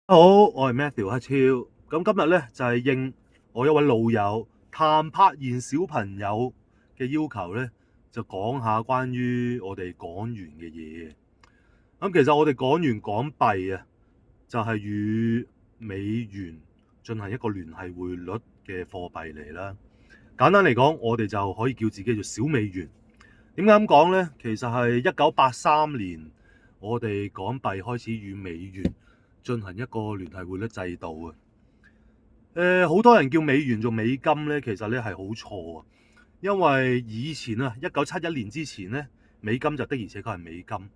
好，我係 Matthew 黑超。咁今日咧就係應我一位老友譚柏賢小朋友嘅要求咧，就講下關於我哋港元嘅嘢。咁其實我哋港元港幣啊，就係與美元進行一個聯繫匯率嘅貨幣嚟啦。簡單嚟講，我哋就可以叫自己做小美元。點解咁講咧？其實係1983年，我哋港幣開始與美元進行一個聯繫匯率制度啊。好多人叫美元做美金咧，其實咧係好錯啊。因為以前啊，1971年之前咧，美金就的而且確係美金。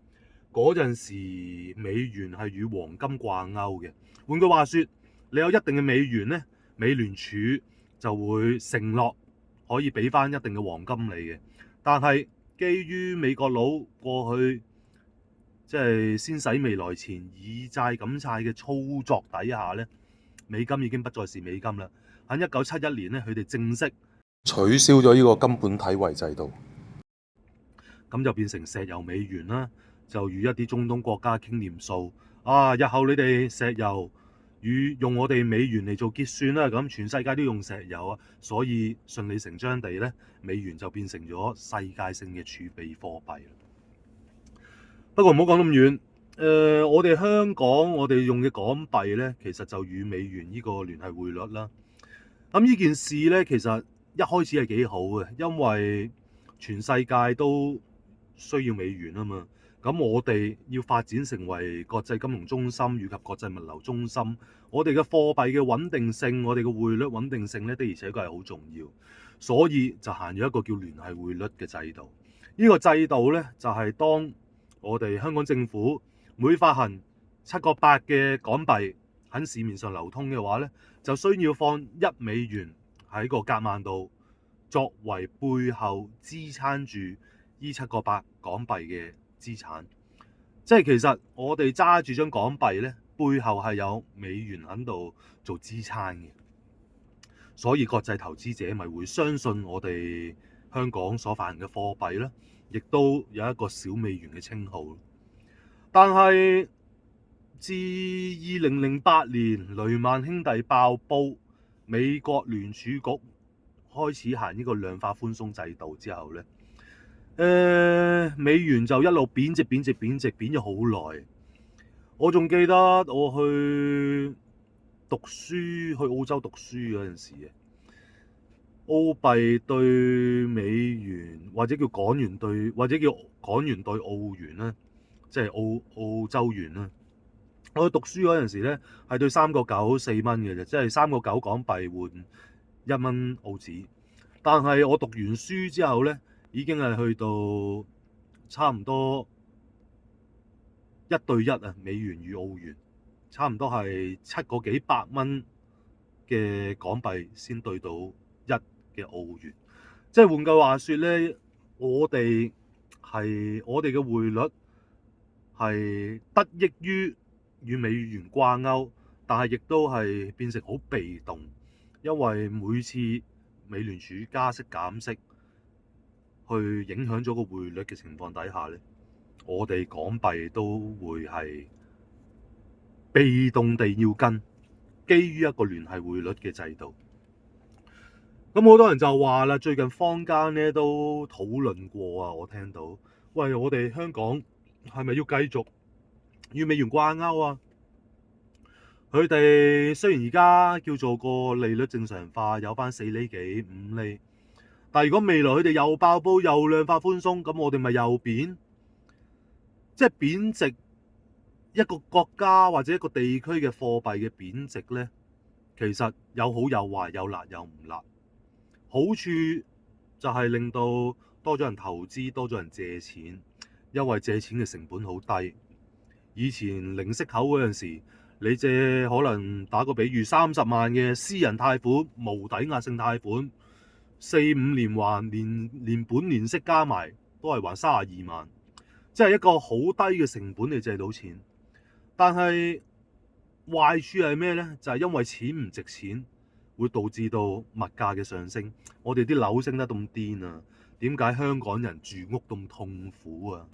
嗰陣時美元係與黃金掛鈎嘅。換句話說，你有一定嘅美元咧，美聯儲就會承諾可以俾翻一定嘅黃金你嘅。但係基於美國佬過去即係先使未來錢以債減債嘅操作底下咧，美金已經不再是美金啦。喺1971年咧，佢哋正式取消咗呢個金本體為制度，咁就變成石油美元啦，就與一啲中東國家傾掂數啊！日後你哋石油用我哋美元嚟做結算啦，咁全世界都用石油啊，所以順理成章地咧，美元就變成咗世界性嘅儲備貨幣。不過唔好講咁遠，我哋香港我哋用嘅港幣咧，其實就與美元呢個聯繫匯率啦。咁呢件事咧，其實一開始係幾好嘅，因為全世界都需要美元啊嘛。咁我哋要發展成為國際金融中心以及國際物流中心，我哋嘅貨幣嘅穩定性，我哋嘅匯率穩定性咧，的而且確係好重要。所以就行咗一個叫聯繫匯率嘅制度。呢個制度咧，就係當我哋香港政府每發行7個8嘅港幣喺市面上流通嘅話咧，就需要放1美元喺個夾萬度，作為背後支撐住呢7個8港幣嘅資產。即係其實我哋揸住張港幣咧，背後係有美元喺度做支撐嘅，所以國際投資者咪會相信我哋香港所發行嘅貨幣啦，亦都有一個小美元嘅稱號。但係自2008年雷曼兄弟爆煲，美國聯儲局開始行呢個量化寬鬆制度之後咧，美元就一路貶值貶咗好耐。我仲記得我去澳洲讀書嗰陣時啊，澳幣對美元或者叫港元對澳元啦，即係澳洲元啦。我去讀書嗰陣時咧，係對3.94蚊嘅啫，即係3.9港幣換1蚊澳紙。但係我讀完書之後咧，已經係去到差唔多1:1啊，美元與澳元，差唔多係7個幾百蚊嘅港幣先對到1嘅澳元。即係換句話說咧，我哋嘅匯率係得益於與美元掛鈎，但係亦都係變成好被動，因為每次美聯儲加息減息，去影響咗個匯率嘅情況底下咧，我哋港幣都會係被動地要跟，基於一個聯繫匯率嘅制度。咁好多人就話啦，最近坊間咧都討論過啊，我聽到，喂，我哋香港係咪要繼續與美元掛鈎啊？佢哋雖然而家叫做個利率正常化，有翻4厘幾5厘，但係如果未來佢哋又爆煲又量化寬鬆，咁我哋咪又貶，即係貶值一個國家或者一個地區嘅貨幣嘅貶值咧，其實有好有壞，有辣有唔辣。好處就係令到多咗人投資，多咗人借錢，因為借錢嘅成本好低。以前零息口嗰陣時，你借可能打個比喻30萬嘅私人貸款，無抵押性貸款，4-5年還，連本連息加埋都係還32萬，即係一個好低嘅成本你借到錢。但係壞處係咩呢？就係因為錢唔值錢，會導致到物價嘅上升。我哋啲樓升得咁癲啊，點解香港人住屋咁痛苦啊？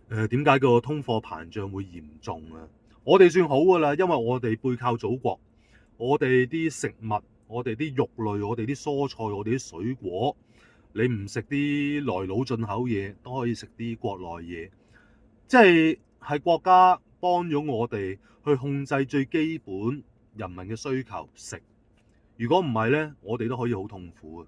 點解個通貨膨脹會嚴重啊？我哋算好㗎啦，因為我哋背靠祖國，我哋啲食物、我哋啲肉類、我哋啲蔬菜、我哋啲水果，你唔食啲內陸進口嘢，都可以食啲國內嘢，即係國家幫咗我哋去控制最基本人民嘅需求食。如果唔係呢，我哋都可以好痛苦嘅。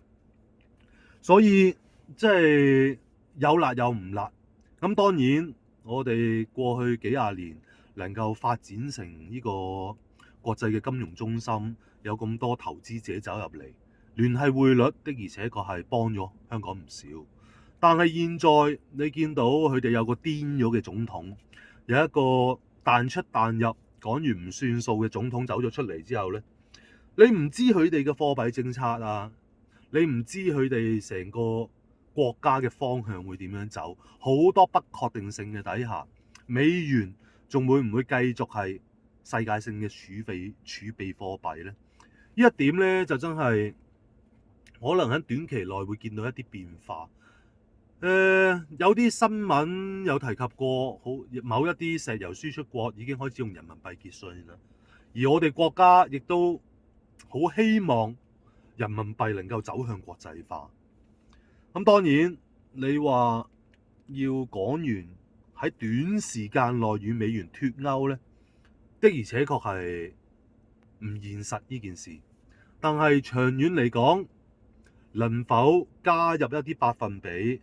所以即係有辣有唔辣。咁當然我哋過去幾廿年能夠發展成呢個國際嘅金融中心，有咁多投資者走入嚟，聯繫匯率的而且確係幫咗香港唔少。但係現在你見到佢哋有個癲咗嘅總統，有一個彈出彈入講完唔算數嘅總統走咗出嚟之後呢，你唔知佢哋嘅貨幣政策啊，你唔知佢哋成個國家嘅方向會點樣走，好多不確定性嘅底下，美元仲會唔會繼續係世界性嘅儲備貨幣呢？呢一點呢，就真係可能喺短期內會見到一啲變化。有啲新聞有提及過，某一啲石油輸出國已經開始用人民幣結稅啦，而我哋國家亦都好希望人民幣能夠走向國際化。咁當然你話要港元喺短時間內與美元脫鈎呢，的而且確係唔現實呢件事。但係長遠嚟講，能否加入一啲百分比，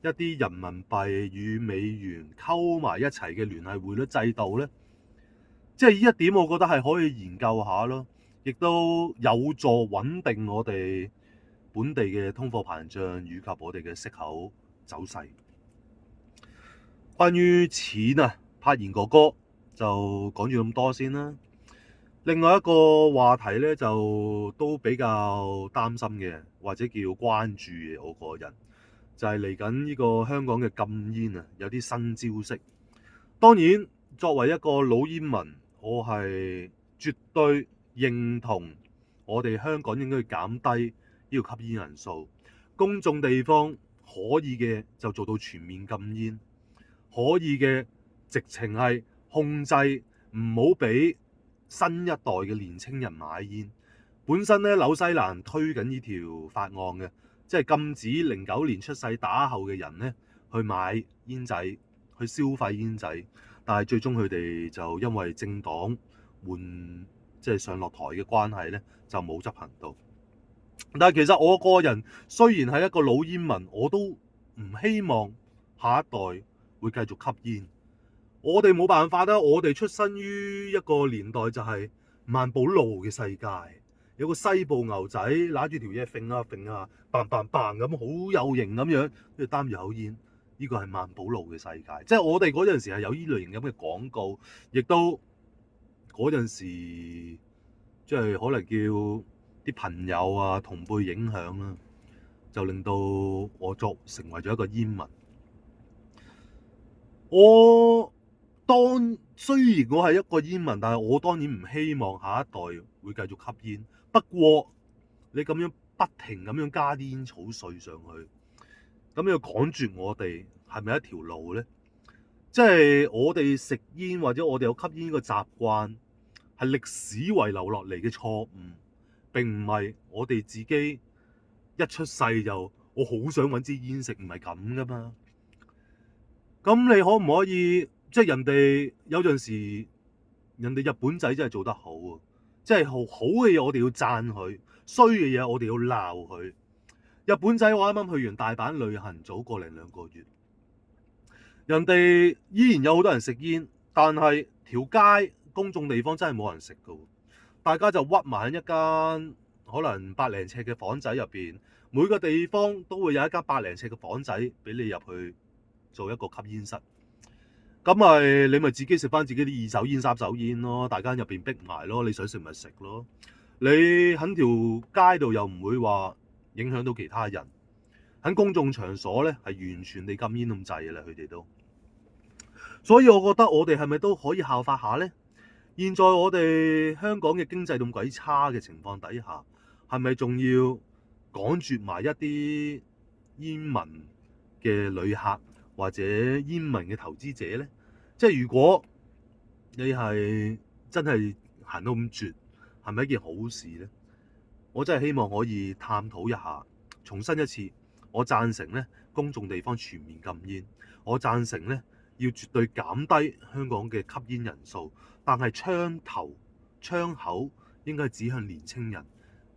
一啲人民幣與美元溝埋一齊嘅聯繫匯率制度呢？即係呢一點，我覺得係可以研究下咯，亦都有助穩定我哋本地嘅通貨膨脹以及我哋嘅息口走勢。關於錢啊，柏賢哥哥就講住咁多先啦。另外一個話題咧，就都比較擔心嘅，或者叫關注嘅，我個人就係嚟緊呢個香港嘅禁煙啊，有啲新招式。當然，作為一個老煙民，我係絕對認同我哋香港應該要減低呢個吸煙人數。公眾地方可以嘅就做到全面禁煙，可以嘅直情係控制唔好俾新一代嘅年青人買煙。本身咧，紐西蘭推緊呢條法案嘅，即係禁止09年出世打後嘅人咧去買煙仔，去消費煙仔。但係最終佢哋就因為政黨即係上落台嘅關係咧，就冇執行到。但係其實我個人雖然係一個老煙民，我都唔希望下一代會繼續吸煙。我哋冇辦法啦，我哋出身於一個年代就係萬寶路嘅世界，有個西部牛仔揦住條嘢揈啊揈啊，bang bang bang咁好有型咁樣，跟住擔住口煙。呢個係萬寶路嘅世界，即係我哋嗰陣時係有呢類型咁嘅廣告，亦都嗰陣時即係可能叫啲朋友啊同輩影響啦，就令到我成為咗一個煙民。雖然我係一個煙民，但係我當然唔希望下一代會繼續吸煙。不過你咁樣不停咁樣加啲煙草稅上去，咁要趕絕我哋係咪一條路呢？即係我哋食煙或者我哋有吸煙嘅習慣，係歷史遺留落嚟嘅錯誤，並唔係我哋自己一出世就我好想揾支煙食，唔係咁噶嘛。咁你可唔可以即係人哋有陣時，人哋日本仔真係做得好啊！即係好嘅嘢我哋要讚佢，衰嘅嘢我哋要鬧佢。日本仔我啱啱去完大阪旅行，早個零兩個月，人哋依然有好多人食煙，但係條街公眾地方真係冇人食噶，大家就屈埋喺一間可能百零尺嘅房仔入邊，每個地方都會有一間百零尺嘅房仔俾你入去做一個吸煙室。咁你咪自己食翻自己啲二手煙、三手煙咯，大家入邊逼埋咯，你想食咪食咯。你喺條街度又唔會話影響到其他人，喺公眾場所咧係完全地禁煙咁滯嘅啦，佢哋都。所以我覺得我哋係咪都可以效法下呢？現在我哋香港嘅經濟咁鬼差嘅情況底下，係咪仲要趕絕埋一啲煙民嘅旅客或者煙民嘅投資者呢？即係如果你係真係行到咁絕，係咪一件好事呢？我真係希望可以探討一下，重申一次，我贊成咧公眾地方全面禁煙，我贊成咧要絕對減低香港嘅吸煙人數，但係槍口應該指向年青人，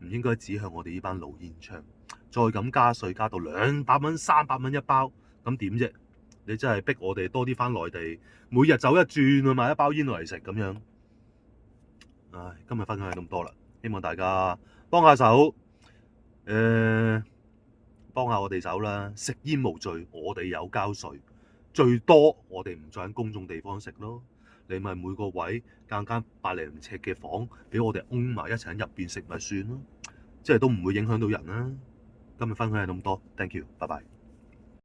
唔應該指向我哋呢班老煙槍。再咁加稅加到200蚊、300蚊一包，咁點啫？你真係逼我哋多啲返內地，每日走一轉去買一包煙落嚟食咁樣。唉，今日分享係咁多啦，希望大家幫下手，幫下我哋手啦。食煙無罪，我哋有交稅，最多我哋唔再喺公眾地方食咯。你咪每個位間100零尺嘅房，俾我哋擁埋一齊喺入邊食咪算咯，即係都唔會影響到人啦。今日分享係咁多，thank you，拜拜。